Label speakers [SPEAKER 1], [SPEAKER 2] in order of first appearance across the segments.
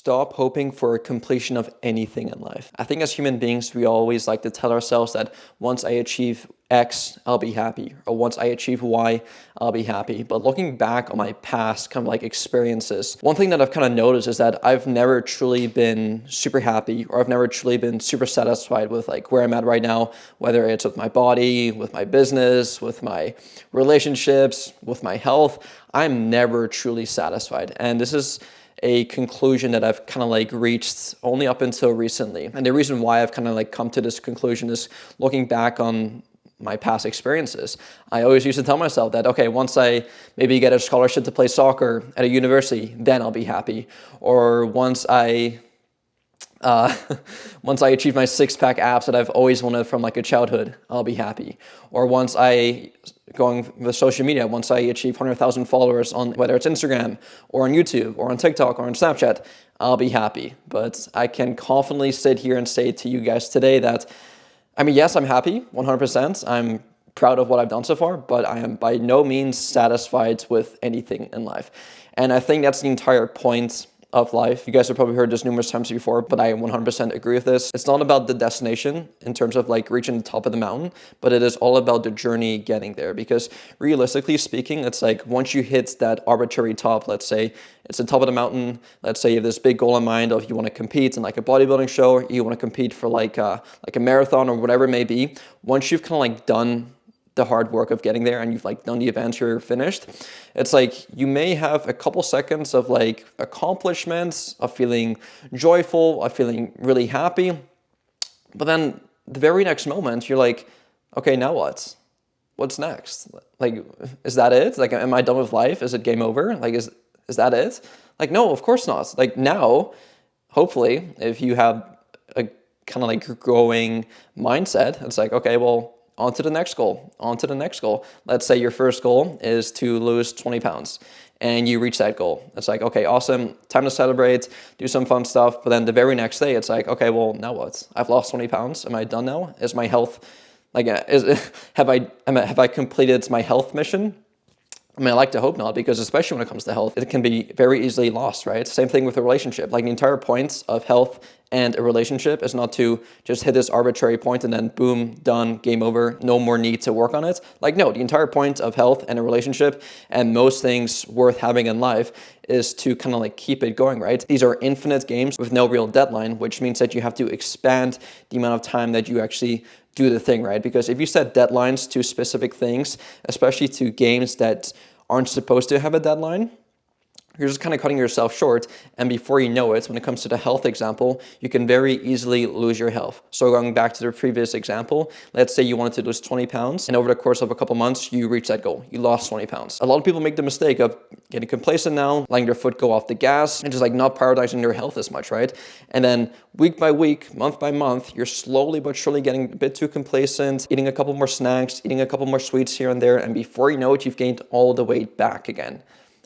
[SPEAKER 1] stop hoping for a completion of anything in life. I think as human beings, we always like to tell ourselves that once I achieve X, I'll be happy, or once I achieve Y, I'll be happy. But looking back on my past kind of like experiences, one thing that I've kind of noticed is that I've never truly been super happy, or I've never truly been super satisfied with like where I'm at right now, whether it's with my body, with my business, with my relationships, with my health. I'm never truly satisfied. And this is a conclusion that I've kind of like reached only up until recently. And the reason why I've kind of like come to this conclusion is looking back on my past experiences. I always used to tell myself that, okay, once I maybe get a scholarship to play soccer at a university, then I'll be happy. Or once I achieve my six-pack abs that I've always wanted from like a childhood, I'll be happy. Or once going with social media, once I achieve 100,000 followers on whether it's Instagram or on YouTube or on TikTok or on Snapchat, I'll be happy. But I can confidently sit here and say to you guys today that, I mean, yes, I'm happy, 100%. I'm proud of what I've done so far, but I am by no means satisfied with anything in life. And I think that's the entire point of life. You guys have probably heard this numerous times before, but I 100% agree with this. It's not about the destination in terms of like reaching the top of the mountain, but it is all about the journey getting there. Because realistically speaking, it's like once you hit that arbitrary top, let's say it's the top of the mountain, let's say you have this big goal in mind of you want to compete in like a bodybuilding show, or you want to compete for like a marathon or whatever it may be. Once you've kind of like done the hard work of getting there and you've like done the event, you're finished, it's like you may have a couple seconds of like accomplishments, of feeling joyful, of feeling really happy, but then the very next moment you're like, okay, now what? What's next? Like, is that it? Like, am I done with life? Is it game over? Like, is that it? Like, no, of course not. Like now, hopefully, if you have a kind of like growing mindset, it's like, okay, well, on to the next goal, on to the next goal. Let's say your first goal is to lose 20 pounds and you reach that goal. It's like, okay, awesome, time to celebrate, do some fun stuff. But then the very next day, it's like, okay, well, now what? I've lost 20 pounds. Am I done now? Is my health, like, have I completed my health mission? I mean, I like to hope not, because especially when it comes to health, it can be very easily lost, right? Same thing with a relationship. Like the entire point of health and a relationship is not to just hit this arbitrary point and then boom, done, game over, no more need to work on it. Like no, the entire point of health and a relationship and most things worth having in life is to kind of like keep it going, right? These are infinite games with no real deadline, which means that you have to expand the amount of time that you actually do the thing, right? Because if you set deadlines to specific things, especially to games that aren't supposed to have a deadline, you're just kind of cutting yourself short. And before you know it, when it comes to the health example, you can very easily lose your health. So going back to the previous example, let's say you wanted to lose 20 pounds and over the course of a couple months, you reach that goal. You lost 20 pounds. A lot of people make the mistake of getting complacent now, letting their foot go off the gas and just like not prioritizing their health as much, right? And then week by week, month by month, you're slowly but surely getting a bit too complacent, eating a couple more snacks, eating a couple more sweets here and there. And before you know it, you've gained all the weight back again.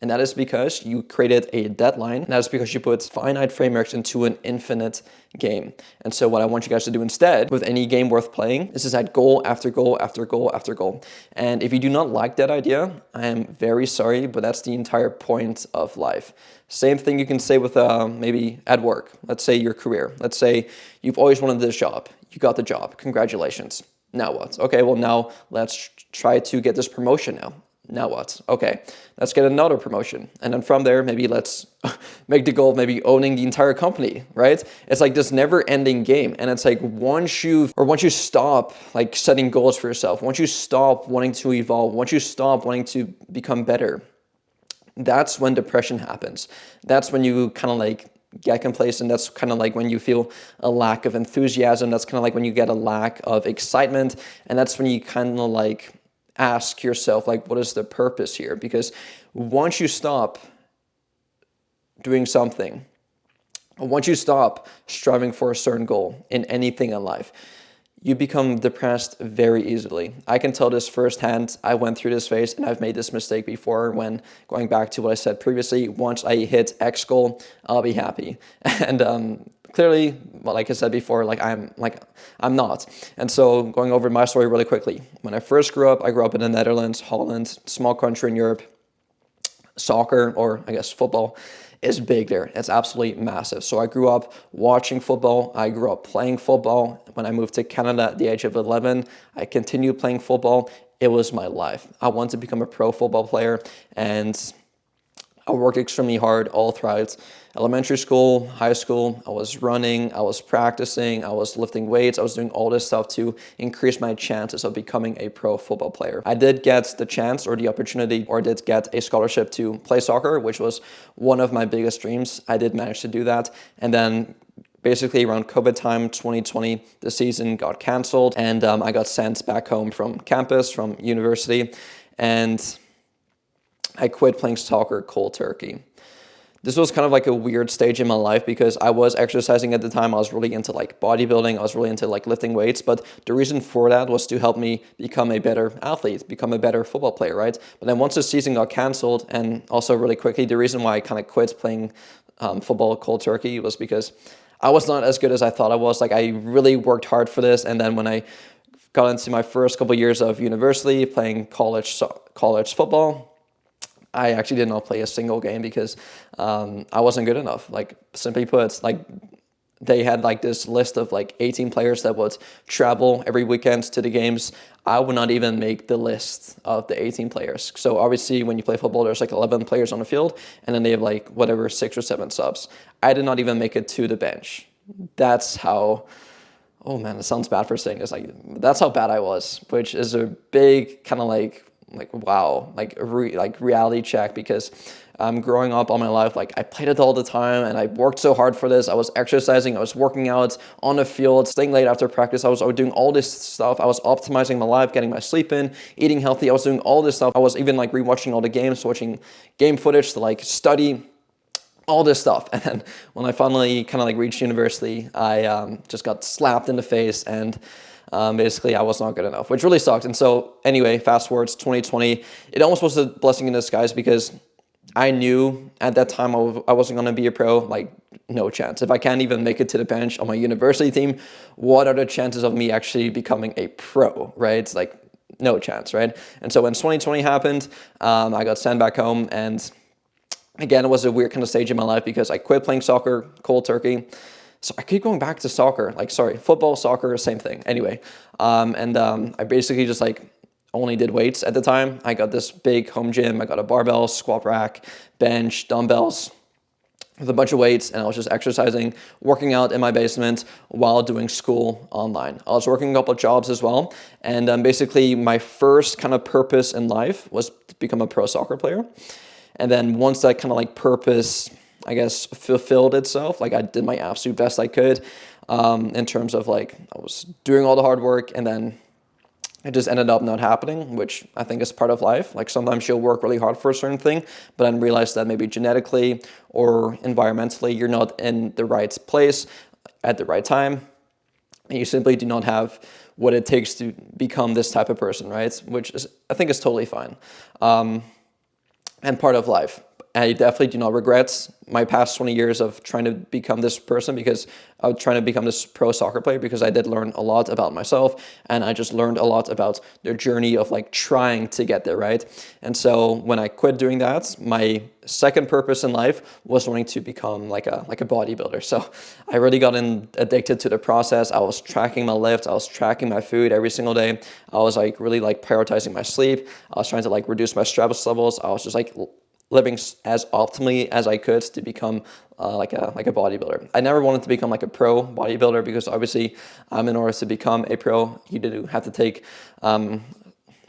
[SPEAKER 1] And that is because you created a deadline. And that is because you put finite frameworks into an infinite game. And so what I want you guys to do instead with any game worth playing is to set goal after goal after goal after goal. And if you do not like that idea, I am very sorry, but that's the entire point of life. Same thing you can say with maybe at work. Let's say your career. Let's say you've always wanted this job. You got the job. Congratulations. Now what? Okay, well now let's try to get this promotion now. Now what? Okay, let's get another promotion. And then from there, maybe let's make the goal of maybe owning the entire company, right? It's like this never ending game. And it's like once you stop like setting goals for yourself, once you stop wanting to evolve, once you stop wanting to become better, that's when depression happens. That's when you kind of like get complacent. That's kind of like when you feel a lack of enthusiasm. That's kind of like when you get a lack of excitement. And that's when you kind of like ask yourself, like, what is the purpose here? Because once you stop doing something, once you stop striving for a certain goal in anything in life, you become depressed very easily. I can tell this firsthand. I went through this phase and I've made this mistake before when going back to what I said previously, once I hit X goal, I'll be happy. And clearly, well, like I said before, I'm not. And so going over my story really quickly. When I first grew up, I grew up in the Netherlands, Holland, small country in Europe, soccer, or I guess football, is big there. It's absolutely massive. So I grew up watching football. I grew up playing football. When I moved to Canada at the age of 11, I continued playing football. It was my life. I wanted to become a pro football player, and I worked extremely hard all throughout elementary school, high school. I was running, I was practicing, I was lifting weights, I was doing all this stuff to increase my chances of becoming a pro football player. I did get the chance or the opportunity, or did get a scholarship to play soccer, which was one of my biggest dreams. I did manage to do that. And then basically around COVID time, 2020, the season got canceled, and I got sent back home from campus, from university, and I quit playing soccer cold turkey. This was kind of like a weird stage in my life because I was exercising at the time. I was really into like bodybuilding. I was really into like lifting weights. But the reason for that was to help me become a better athlete, become a better football player, right? But then once the season got canceled, and also really quickly, the reason why I kind of quit playing football cold turkey was because I was not as good as I thought I was. Like, I really worked hard for this. And then when I got into my first couple years of university playing college football, I actually did not play a single game because I wasn't good enough. Like, simply put, like, they had like this list of like 18 players that would travel every weekend to the games. I would not even make the list of the 18 players. So obviously when you play football, there's like 11 players on the field, and then they have like whatever 6 or 7 subs. I did not even make it to the bench. That's how, oh man, it sounds bad for saying this. Like, that's how bad I was, which is a big kind of like wow, like reality check, because growing up all my life, like, I played it all the time and I worked so hard for this. I was exercising, I was working out on the field, staying late after practice. I was doing all this stuff. I was optimizing my life, getting my sleep in, eating healthy. I was doing all this stuff. I was even like rewatching all the games, watching game footage to like study all this stuff. And then when I finally kind of like reached university, I just got slapped in the face, and basically I was not good enough, which really sucked. And so anyway, fast forward to 2020, it almost was a blessing in disguise, because I knew at that time I wasn't going to be a pro. Like, no chance. If I can't even make it to the bench on my university team, what are the chances of me actually becoming a pro, right? It's like, no chance, right? And so when 2020 happened, I got sent back home, and again, it was a weird kind of stage in my life because I quit playing soccer cold turkey. So I keep going back to soccer, football, soccer, same thing. Anyway, I basically just like only did weights at the time. I got this big home gym. I got a barbell, squat rack, bench, dumbbells, with a bunch of weights, and I was just exercising, working out in my basement while doing school online. I was working a couple of jobs as well, and basically my first kind of purpose in life was to become a pro soccer player. And then once that kind of like purpose, I guess, fulfilled itself, like, I did my absolute best I could in terms of like, I was doing all the hard work, and then it just ended up not happening, which I think is part of life. Like, sometimes you'll work really hard for a certain thing, but then realize that maybe genetically or environmentally you're not in the right place at the right time, and you simply do not have what it takes to become this type of person, right? Which is, I think, is totally fine and part of life. I definitely do not regret my past 20 years of trying to become this person, because I was trying to become this pro soccer player, because I did learn a lot about myself, and I just learned a lot about the journey of like trying to get there, right? And so when I quit doing that, my second purpose in life was wanting to become like a bodybuilder. So I really got addicted to the process. I was tracking my lifts, I was tracking my food every single day. I was like really like prioritizing my sleep. I was trying to like reduce my stress levels. I was just like living as optimally as I could to become like a bodybuilder. I never wanted to become like a pro bodybuilder, because obviously in order to become a pro, you do have to take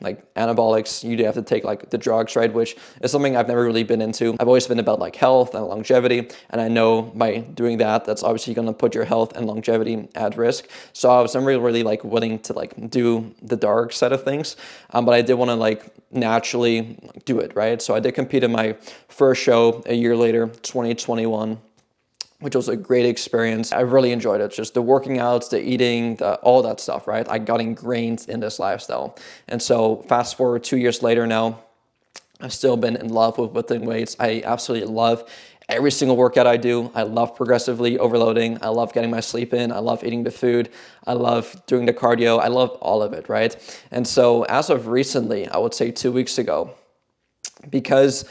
[SPEAKER 1] like anabolics, you do have to take like the drugs, right? Which is something I've never really been into. I've always been about like health and longevity, and I know by doing that, that's obviously going to put your health and longevity at risk. So I was never really like willing to like do the dark side of things, but I did want to like naturally do it, right? So I did compete in my first show a year later, 2021. Which was a great experience. I really enjoyed it. Just the working out, the eating, all that stuff, right? I got ingrained in this lifestyle. And so fast forward 2 years later now, I've still been in love with lifting weights. I absolutely love every single workout I do. I love progressively overloading. I love getting my sleep in. I love eating the food. I love doing the cardio. I love all of it, right? And so as of recently, I would say 2 weeks ago, because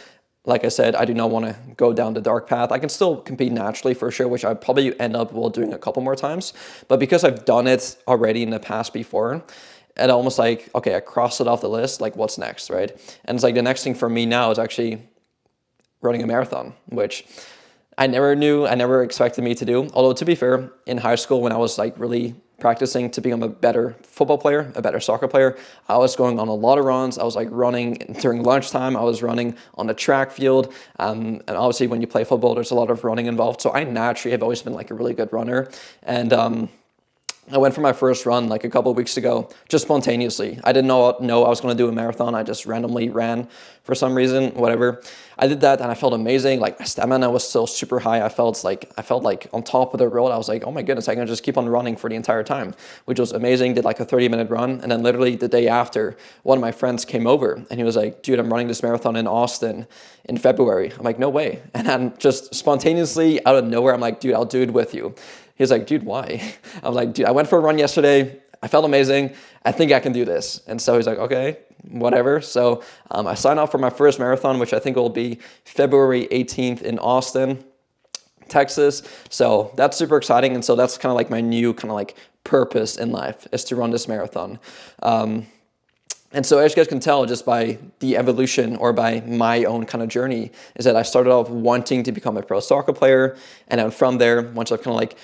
[SPEAKER 1] like I said, I do not want to go down the dark path. I can still compete naturally for sure, which I probably end up doing a couple more times. But because I've done it already in the past before, it almost like, okay, I crossed it off the list, like what's next, right? And it's like the next thing for me now is actually running a marathon, which I never knew, I never expected me to do. Although to be fair, in high school when I was like really practicing to become a better football player, a better soccer player, I was going on a lot of runs. I was like running during lunchtime. I was running on the track field. And obviously when you play football, there's a lot of running involved. So I naturally have always been like a really good runner. And I went for my first run like a couple of weeks ago, just spontaneously. I didn't know I was going to do a marathon. I just randomly ran for some reason, whatever. I did that and I felt amazing. Like my stamina was still super high. I felt like on top of the road. I was like, oh my goodness, I can just keep on running for the entire time, which was amazing. Did like a 30-minute run. And then literally the day after, one of my friends came over and he was like, dude, I'm running this marathon in Austin in February. I'm like, no way. And then just spontaneously out of nowhere, I'm like, dude, I'll do it with you. He's like, dude, why? I'm like, dude, I went for a run yesterday. I felt amazing. I think I can do this. And so he's like, okay, whatever. So I signed up for my first marathon, which I think will be February 18th in Austin, Texas. So that's super exciting. And so that's kind of like my new kind of like purpose in life is to run this marathon. And so as you guys can tell just by the evolution or by my own kind of journey is that I started off wanting to become a pro soccer player. And then from there, once I've kind of like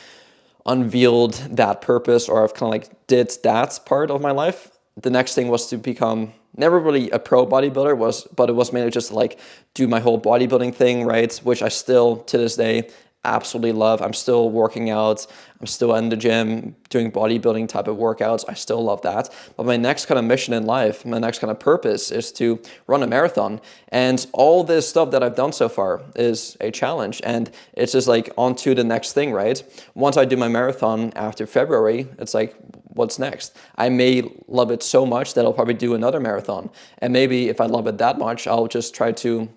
[SPEAKER 1] unveiled that purpose or I've kind of like did that part of my life, the next thing was to become never really a pro bodybuilder, but it was mainly just to like do my whole bodybuilding thing, right? Which I still to this day absolutely love. I'm still working out. I'm still in the gym doing bodybuilding type of workouts. I still love that. But my next kind of mission in life, my next kind of purpose is to run a marathon. And all this stuff that I've done so far is a challenge. And it's just like on to the next thing, right? Once I do my marathon after February, it's like, what's next? I may love it so much that I'll probably do another marathon. And maybe if I love it that much, I'll just try to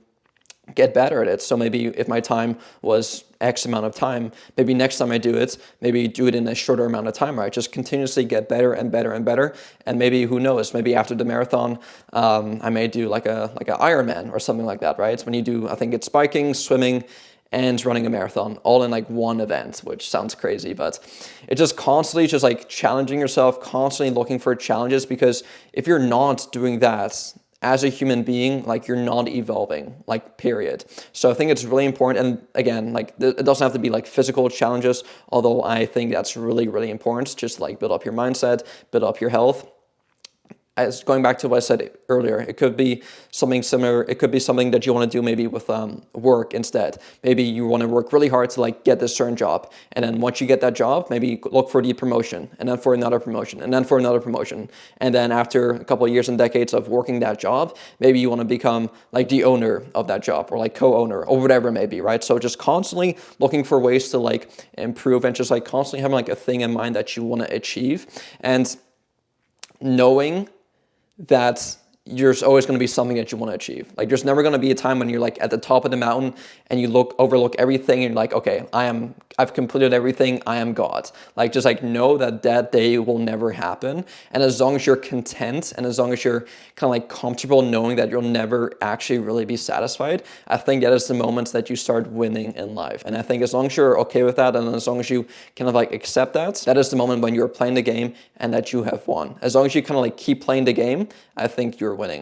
[SPEAKER 1] get better at it. So maybe if my time was X amount of time, maybe next time I do it, maybe do it in a shorter amount of time, right? Just continuously get better and better and better. And maybe, who knows, maybe after the marathon, I may do like a Ironman or something like that, right? It's when you do, I think it's biking, swimming, and running a marathon all in like one event, which sounds crazy, but it's just constantly just like challenging yourself, constantly looking for challenges, because if you're not doing that, as a human being, like you're not evolving, like period. So I think it's really important. And again, like it doesn't have to be like physical challenges, although I think that's really, really important. Just like build up your mindset, build up your health. As going back to what I said earlier, it could be something similar. It could be something that you want to do maybe with work instead. Maybe you want to work really hard to like get this certain job. And then once you get that job, maybe look for the promotion and then for another promotion and then for another promotion. And then after a couple of years and decades of working that job, maybe you want to become like the owner of that job or like co-owner or whatever it may be, right? So just constantly looking for ways to like improve and just like constantly having like a thing in mind that you want to achieve, and knowing that there's always going to be something that you want to achieve. Like there's never going to be a time when you're like at the top of the mountain and you overlook everything and you're like, okay, I've completed everything. I am God. Like just like know that day will never happen. And as long as you're content and as long as you're kind of like comfortable knowing that you'll never actually really be satisfied, I think that is the moments that you start winning in life. And I think as long as you're okay with that and as long as you kind of like accept that, that is the moment when you're playing the game and that you have won. As long as you kind of like keep playing the game, I think you're winning.